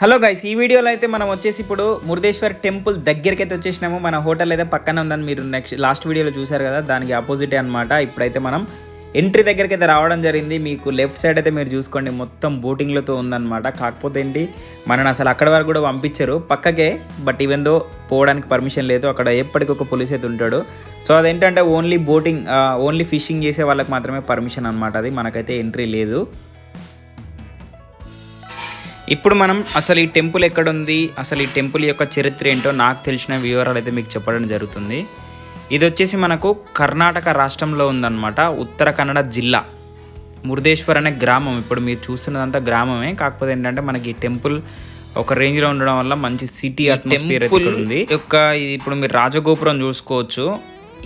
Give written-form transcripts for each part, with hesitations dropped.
Hello guys, ఈ వీడియోలో అయితే మనం వచ్చేసి ఇప్పుడు మురుదేశ్వర్ టెంపుల్ దగ్గరికి అయితే వచ్చేసినాము. మన హోటల్ అయితే పక్కన ఉందని మీరు లాస్ట్ వీడియోలో చూసారు కదా, దానికి ఆపోజిటే అనమాట. ఇప్పుడైతే మనం ఎంట్రీ దగ్గరికి అయితే రావడం జరిగింది. మీకు లెఫ్ట్ సైడ్ అయితే మీరు చూసుకోండి, మొత్తం బోటింగ్లతో ఉందన్నమాట. కాకపోతే ఏంటి, మనని అసలు అక్కడి వరకు కూడా పంపించరు పక్కకే. బట్ ఈవెందో పోవడానికి పర్మిషన్ లేదు, అక్కడ ఎప్పటికొక పోలీస్ అయితే ఉంటాడు. సో అదేంటంటే ఓన్లీ బోటింగ్, ఓన్లీ ఫిషింగ్ చేసే వాళ్ళకి మాత్రమే పర్మిషన్ అనమాట. అది మనకైతే ఎంట్రీ లేదు. ఇప్పుడు మనం అసలు ఈ టెంపుల్ ఎక్కడుంది, అసలు ఈ టెంపుల్ యొక్క చరిత్ర ఏంటో నాకు తెలిసిన వివరాలు అయితే మీకు చెప్పడం జరుగుతుంది. ఇది వచ్చేసి మనకు కర్ణాటక రాష్ట్రంలో ఉందన్నమాట, ఉత్తర కన్నడ జిల్లా. మురుదేశ్వర్ అనే గ్రామం. ఇప్పుడు మీరు చూస్తున్నదంతా గ్రామమే, కాకపోతే ఏంటంటే మనకి ఈ టెంపుల్ ఒక రేంజ్లో ఉండడం వల్ల మంచి సిటీ అట్మాస్ఫియర్ ఉంది. ఇప్పుడు మీరు రాజగోపురం చూసుకోవచ్చు,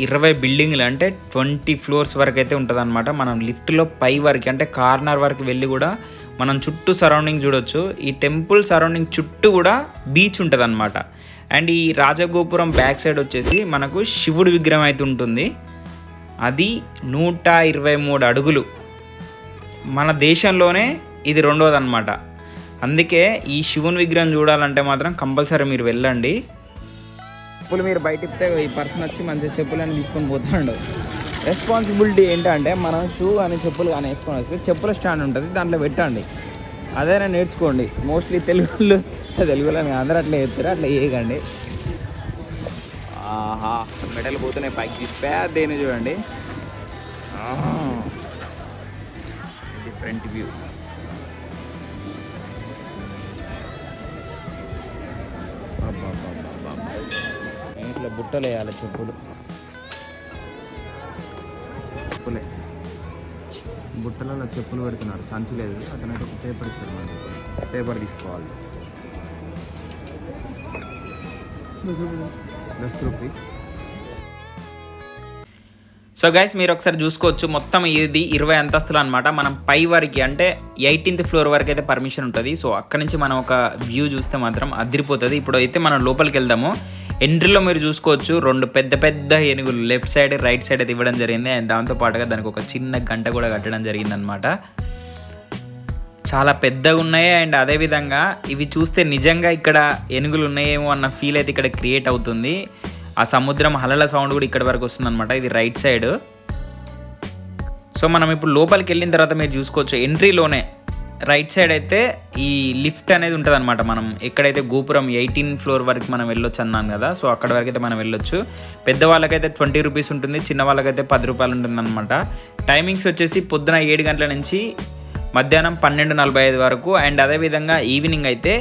20 బిల్డింగ్లు అంటే 20 ఫ్లోర్స్ వరకు అయితే ఉంటుంది అనమాట. మనం లిఫ్ట్లో పై వరకు అంటే కార్నర్ వరకు వెళ్ళి కూడా మనం చుట్టూ సరౌండింగ్ చూడొచ్చు. ఈ టెంపుల్ సరౌండింగ్ చుట్టూ కూడా బీచ్ ఉంటుంది అనమాట. అండ్ ఈ రాజగోపురం బ్యాక్ సైడ్ వచ్చేసి మనకు శివుడి విగ్రహం అయితే ఉంటుంది. అది 123 అడుగులు. మన దేశంలోనే ఇది రెండోది అనమాట. అందుకే ఈ శివుని విగ్రహం చూడాలంటే మాత్రం కంపల్సరీ మీరు వెళ్ళండి. చెప్పులు మీరు బయటిస్తే ఈ పర్సన్ వచ్చి మంచిగా చెప్పులని తీసుకొని పోతాడు. రెస్పాన్సిబిలిటీ ఏంటంటే మనం షూ అని చెప్పులు కానీ వేసుకొని వస్తే చెప్పుల స్టాండ్ ఉంటుంది, దాంట్లో పెట్టండి. అదేనా నేర్చుకోండి. మోస్ట్లీ తెలుగులో అందరూ అట్లా చెప్తారు, అట్లా చేయకండి. ఆహా, మెడలు పోతున్నాయి పైకి తిప్పేదేని చూడండి. ఇది ఫ్రంట్ వ్యూ. ఇంట్లో బుట్టలు వేయాలి చెప్పులే, బుట్టలలో చెప్పులు పెడుతున్నారు. సంచి లేదు, అతనైతే ఒక పేపర్ ఇస్తారు, మనకి పేపర్ తీసుకోవాలి. 10 రూపీ. సో గైస్, మీరు ఒకసారి చూసుకోవచ్చు, మొత్తం ఇది 20 అంతస్తులు అనమాట. మనం పై వరకు అంటే 18th ఫ్లోర్ వరకు అయితే పర్మిషన్ ఉంటుంది. సో అక్కడ నుంచి మనం ఒక వ్యూ చూస్తే మాత్రం అదిరిపోతుంది. ఇప్పుడు అయితే మనం లోపలికి వెళ్దాము. ఎంట్రీలో మీరు చూసుకోవచ్చు 2 పెద్ద పెద్ద ఏనుగులు లెఫ్ట్ సైడ్ రైట్ సైడ్ అయితే ఇవ్వడం జరిగింది. అండ్ దాంతోపాటుగా దానికి ఒక చిన్న గంట కూడా కట్టడం జరిగిందనమాట. చాలా పెద్దగా ఉన్నాయి. అండ్ అదేవిధంగా ఇవి చూస్తే నిజంగా ఇక్కడ ఏనుగులు ఉన్నాయేమో అన్న ఫీల్ అయితే ఇక్కడ క్రియేట్ అవుతుంది. ఆ సముద్రం అలల సౌండ్ కూడా ఇక్కడ వరకు వస్తుంది అనమాట. ఇది రైట్ సైడ్. సో మనం ఇప్పుడు లోపలికి వెళ్ళిన తర్వాత మీరు చూసుకోవచ్చు, ఎంట్రీలోనే రైట్ సైడ్ అయితే ఈ లిఫ్ట్ అనేది ఉంటుంది అనమాట. మనం ఎక్కడైతే గోపురం 18 ఫ్లోర్ వరకు మనం వెళ్ళొచ్చు అన్నాను కదా, సో అక్కడ వరకు అయితే మనం వెళ్ళొచ్చు. పెద్దవాళ్ళకైతే 20 రూపీస్ ఉంటుంది, చిన్న వాళ్ళకైతే 10 రూపాయలు ఉంటుంది అనమాట. టైమింగ్స్ వచ్చేసి పొద్దున 7 గంటల నుంచి మధ్యాహ్నం 12:45 వరకు. అండ్ అదేవిధంగా ఈవినింగ్ అయితే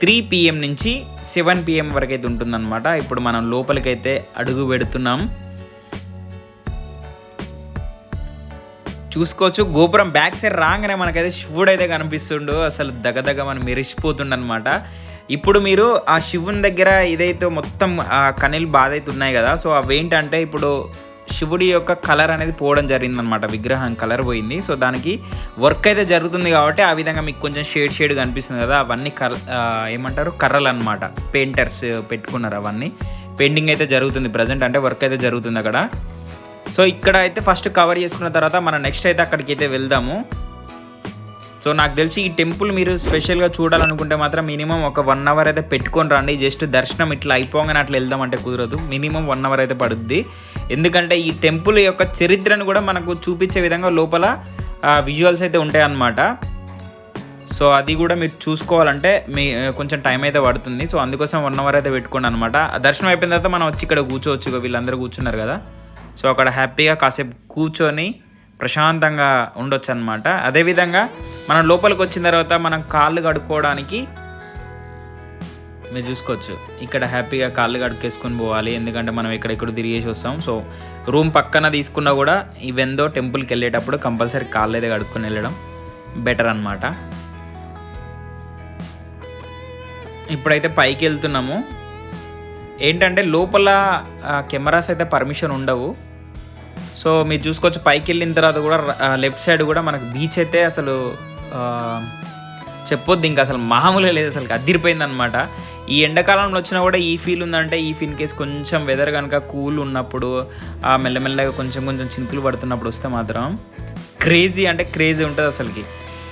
3 PM నుంచి 7 PM వరకు అయితే ఉంటుందన్నమాట. ఇప్పుడు మనం లోపలికైతే అడుగు పెడుతున్నాం. చూసుకోవచ్చు, గోపురం బ్యాక్ సైడ్ రాగానే మనకైతే శివుడు అయితే కనిపిస్తుండు. అసలు దగ్గ మనం మెరిసిపోతుండనమాట. ఇప్పుడు మీరు ఆ శివుని దగ్గర ఇదైతే మొత్తం కనీలు బాధ అయితే ఉన్నాయి కదా, సో అవేంటంటే ఇప్పుడు శివుడి యొక్క కలర్ అనేది పోవడం జరిగిందనమాట. విగ్రహం కలర్ పోయింది. సో దానికి వర్క్ అయితే జరుగుతుంది కాబట్టి ఆ విధంగా మీకు కొంచెం షేడ్ కనిపిస్తుంది కదా. అవన్నీ ఏమంటారు, కర్రలు అనమాట. పెయింటర్స్ పెట్టుకున్నారు, అవన్నీ పెయింటింగ్ అయితే జరుగుతుంది ప్రజెంట్, అంటే వర్క్ అయితే జరుగుతుంది అక్కడ. సో ఇక్కడ అయితే ఫస్ట్ కవర్ చేసుకున్న తర్వాత మనం నెక్స్ట్ అయితే అక్కడికి అయితే వెళ్దాము. సో నాకు తెలిసి ఈ టెంపుల్ మీరు స్పెషల్గా చూడాలనుకుంటే మాత్రం మినిమం ఒక 1 అవర్ అయితే పెట్టుకొని రండి. జస్ట్ దర్శనం ఇట్లా అయిపోగానే అట్లా వెళ్దామంటే కుదరదు, మినిమం 1 అవర్ అయితే పడుద్ది. ఎందుకంటే ఈ టెంపుల్ యొక్క చరిత్రను కూడా మనకు చూపించే విధంగా లోపల విజువల్స్ అయితే ఉంటాయి అన్నమాట. సో అది కూడా మీరు చూసుకోవాలంటే కొంచెం టైం అయితే పడుతుంది. సో అందుకోసం 1 అవర్ అయితే పెట్టుకోండి అనమాట. దర్శనం అయిపోయిన తర్వాత మనం వచ్చి ఇక్కడ కూర్చోవచ్చు. వీళ్ళందరూ కూర్చున్నారు కదా, సో అక్కడ హ్యాపీగా కాసేపు కూర్చొని ప్రశాంతంగా ఉండొచ్చు అనమాట. అదేవిధంగా మనం లోపలికి వచ్చిన తర్వాత మనం కాళ్ళు కడుక్కోవడానికి మీరు చూసుకోవచ్చు, ఇక్కడ హ్యాపీగా కాళ్ళు కడుక్కేసుకొని పోవాలి. ఎందుకంటే మనం ఎక్కడెక్కడ తిరిగేసి వస్తాం. సో రూమ్ పక్కన తీసుకున్నా కూడా ఈవెందో టెంపుల్కి వెళ్ళేటప్పుడు కంపల్సరీ కాళ్ళు అయితే కడుక్కొని వెళ్ళడం బెటర్ అనమాట. ఇప్పుడైతే పైకి వెళ్తున్నాము. ఏంటంటే లోపల కెమెరాస్ అయితే పర్మిషన్ ఉండవు. సో మీరు చూసుకోవచ్చు, పైకి వెళ్ళిన తర్వాత కూడా లెఫ్ట్ సైడ్ కూడా మనకు బీచ్ అయితే అసలు చెప్పొద్దు, ఇంకా అసలు మామూలుగా లేదు, అసలు అదిరిపోయింది అనమాట. ఈ ఎండాకాలంలో వచ్చినా కూడా ఈ ఫీల్ ఉందంటే, ఈ ఫీల్ కేసు కొంచెం వెదర్ కనుక కూల్ ఉన్నప్పుడు, మెల్లమెల్లగా కొంచెం చినుకులు పడుతున్నప్పుడు వస్తే మాత్రం క్రేజీ అంటే క్రేజీ ఉంటుంది అసలుకి.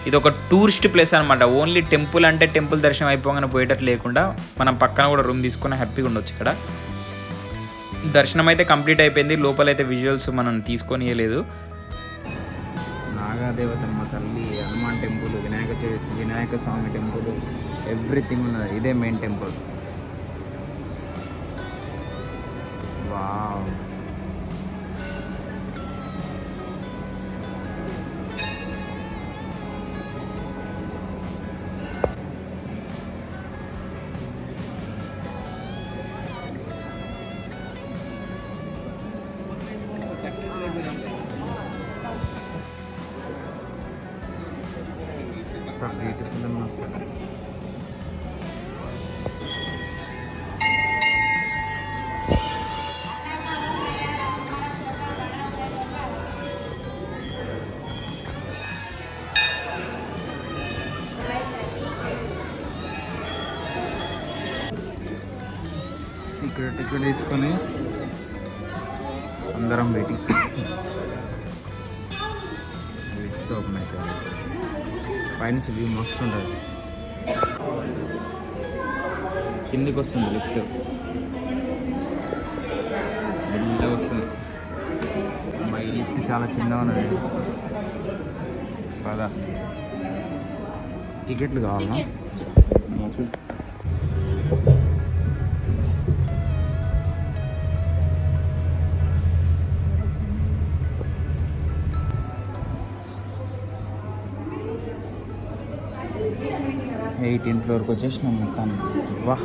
ఇది ఒక టూరిస్ట్ ప్లేస్ అనమాట. ఓన్లీ టెంపుల్ అంటే టెంపుల్ దర్శనం అయిపోగానే పోయేటట్టు లేకుండా మనం పక్కన కూడా రూమ్ తీసుకుని హ్యాపీగా ఉండొచ్చు ఇక్కడ. దర్శనం అయితే కంప్లీట్ అయిపోయింది. లోపలైతే విజువల్స్ మనం తీసుకొని లేదు. నాగాదేవతమ్మ తల్లి, హనుమాన్ టెంపుల్, వినాయక స్వామి టెంపుల్, ఎవ్రీథింగ్ ఉన్నది. ఇదే మెయిన్ టెంపుల్. వావ్, బ్యూటిఫుల్ అని వస్తుంది. టికెట్ తీసుకొని అందరం వెయిటింగ్. ఓపెన్ అవుతుంది. పైనుంచి వ్యూ మస్తు ఉంటుంది. కిందికి వస్తుంది లిఫ్ట్, మెల్లగా వస్తుంది. అమ్మాయి లిఫ్ట్ చాలా చిన్నగా ఉన్నది. పదా టికెట్లు కావాలా? 18th ఫ్లోర్కి వచ్చేసినాం మొత్తానికి. వా,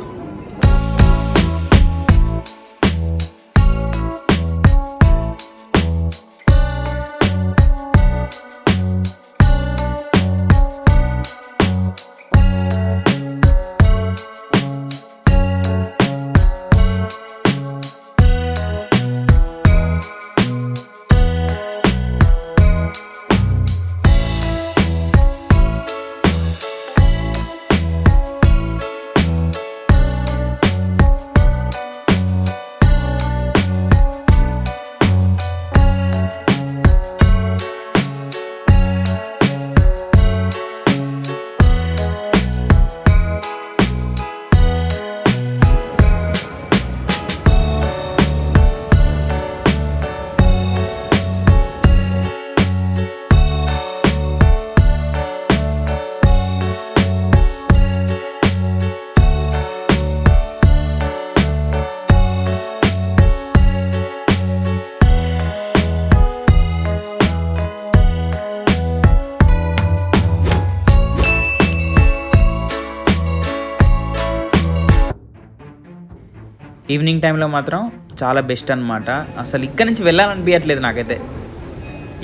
ఈవినింగ్ టైంలో మాత్రం చాలా బెస్ట్ అనమాట. అసలు ఇక్కడ నుంచి వెళ్ళాలనిపించట్లేదు నాకైతే.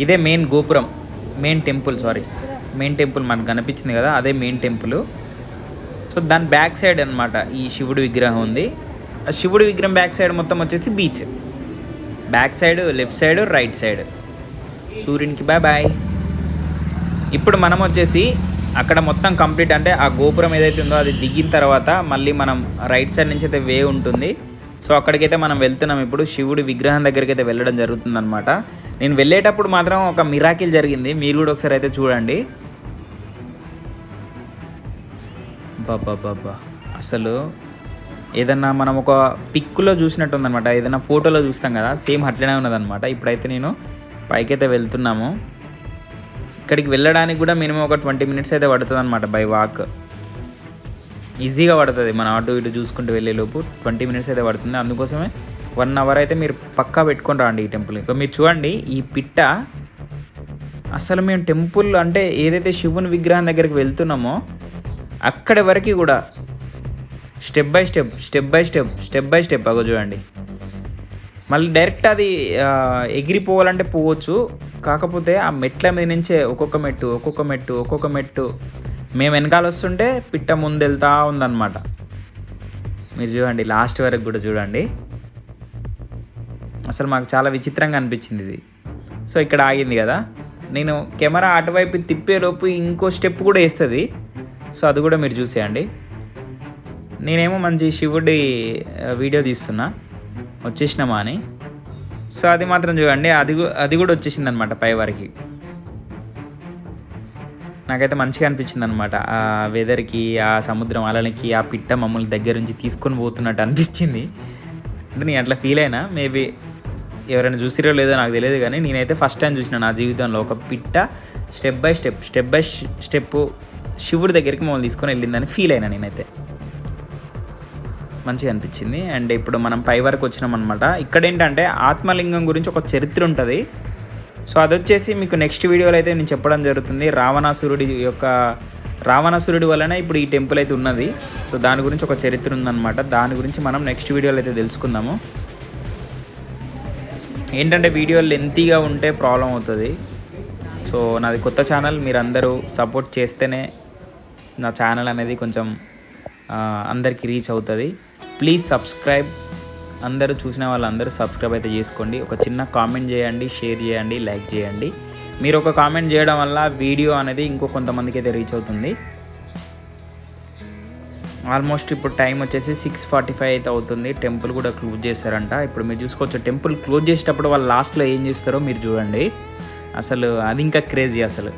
ఇదే మెయిన్ గోపురం, మెయిన్ టెంపుల్ మనకు కనిపించింది కదా, అదే మెయిన్ టెంపుల్. సో దాని బ్యాక్ సైడ్ అనమాట ఈ శివుడి విగ్రహం ఉంది. ఆ శివుడి విగ్రహం బ్యాక్ సైడ్ మొత్తం వచ్చేసి beach. Back side, left side, right side. సూర్యునికి బాయ్ బాయ్. ఇప్పుడు మనం వచ్చేసి అక్కడ మొత్తం కంప్లీట్ అంటే ఆ గోపురం ఏదైతే ఉందో అది దిగిన తర్వాత మళ్ళీ మనం రైట్ సైడ్ నుంచి అయితే వే ఉంటుంది. సో అక్కడికైతే మనం వెళ్తున్నాం. ఇప్పుడు శివుడి విగ్రహం దగ్గరికి అయితే వెళ్ళడం జరుగుతుంది అనమాట. నేను వెళ్ళేటప్పుడు మాత్రం ఒక మిరాకిల్ జరిగింది, మీరు కూడా ఒకసారి అయితే చూడండి. బాబా, అసలు ఏదన్నా మనం ఒక పిక్లో చూసినట్టు ఉందన్నమాట. ఏదైనా ఫోటోలో చూస్తాం కదా, సేమ్ అట్లనే ఉన్నదన్నమాట. ఇప్పుడైతే నేను పైకైతే వెళ్తున్నాము. ఇక్కడికి వెళ్ళడానికి కూడా మినిమం ఒక 20 minutes అయితే పడుతుంది అనమాట బై వాక్. ఈజీగా పడుతుంది, మనం అటు ఇటు చూసుకుంటూ వెళ్ళేలోపు 20 minutes అయితే పడుతుంది. అందుకోసమే 1 hour అయితే మీరు పక్కా పెట్టుకొని రండి ఈ టెంపుల్. ఇంకా మీరు చూడండి ఈ పిట్ట. అసలు మేము టెంపుల్ అంటే ఏదైతే శివుని విగ్రహం దగ్గరికి వెళ్తున్నామో అక్కడి వరకు కూడా స్టెప్ బై స్టెప్ అగో చూడండి. మళ్ళీ డైరెక్ట్ అది ఎగిరిపోవాలంటే పోవచ్చు, కాకపోతే ఆ మెట్ల మీద నుంచే ఒక్కొక్క మెట్టు మేము వెనకాల వస్తుంటే పిట్ట ముందు వెళ్తూ ఉందన్నమాట. మీరు చూడండి లాస్ట్ వరకు కూడా చూడండి. అసలు మాకు చాలా విచిత్రంగా అనిపించింది ఇది. సో ఇక్కడ ఆగింది కదా, నేను కెమెరా అటువైపు తిప్పేలోపు ఇంకో స్టెప్ కూడా వేస్తుంది. సో అది కూడా మీరు చూసేయండి. నేనేమో మంచి శివుడి వీడియో తీస్తున్నా, వచ్చేసినామా అని. సో అది మాత్రం చూడండి, అది కూడా వచ్చేసింది అనమాట పై వరకు. నాకైతే మంచిగా అనిపించింది అనమాట. ఆ వెదర్కి, ఆ సముద్రం అలలకి, ఆ పిట్ట మమ్మల్ని దగ్గర నుంచి తీసుకొని పోతున్నట్టు అనిపించింది. అంటే నేను అట్లా ఫీల్ అయినా. మేబీ ఎవరైనా చూసిరో లేదో నాకు తెలియదు, కానీ నేనైతే ఫస్ట్ టైం చూసిన నా జీవితంలో ఒక పిట్ట స్టెప్ బై స్టెప్ శివుడి దగ్గరికి మమ్మల్ని తీసుకొని వెళ్ళిందని ఫీల్ అయినా నేనైతే. మంచిగా అనిపించింది. అండ్ ఇప్పుడు మనం పై వరకు వచ్చినాం అనమాట. ఇక్కడ ఏంటంటే ఆత్మలింగం గురించి ఒక చరిత్ర ఉంటుంది. సో అది వచ్చేసి మీకు నెక్స్ట్ వీడియోలో అయితే నేను చెప్పడం జరుగుతుంది. రావణాసురుడి వలన ఇప్పుడు ఈ టెంపుల్ అయితే ఉన్నది. సో దాని గురించి ఒక చరిత్ర ఉందన్నమాట. దాని గురించి మనం నెక్స్ట్ వీడియోలో అయితే తెలుసుకుందాము. ఏంటంటే వీడియో లెంతీగా ఉంటే ప్రాబ్లం అవుతుంది. సో నాది కొత్త ఛానల్, మీరందరూ సపోర్ట్ చేస్తేనే నా ఛానల్ అనేది కొంచెం అందరికీ రీచ్ అవుతుంది. Please subscribe. అందరూ చూసిన వాళ్ళందరూ సబ్స్క్రైబ్ అయితే చేసుకోండి. ఒక చిన్న కామెంట్ చేయండి, షేర్ చేయండి, లైక్ చేయండి. మీరు ఒక కామెంట్ చేయడం వల్ల వీడియో అనేది ఇంకో కొంతమందికి అయితే రీచ్ అవుతుంది. ఆల్మోస్ట్ ఇప్పుడు టైం వచ్చేసి 6:45 అయితే అవుతుంది. టెంపుల్ కూడా క్లోజ్ చేశారంట. ఇప్పుడు మీరు చూసుకోవచ్చు, టెంపుల్ క్లోజ్ చేసేటప్పుడు వాళ్ళు లాస్ట్లో ఏం చేస్తారో మీరు చూడండి. అసలు అది ఇంకా క్రేజీ అసలు.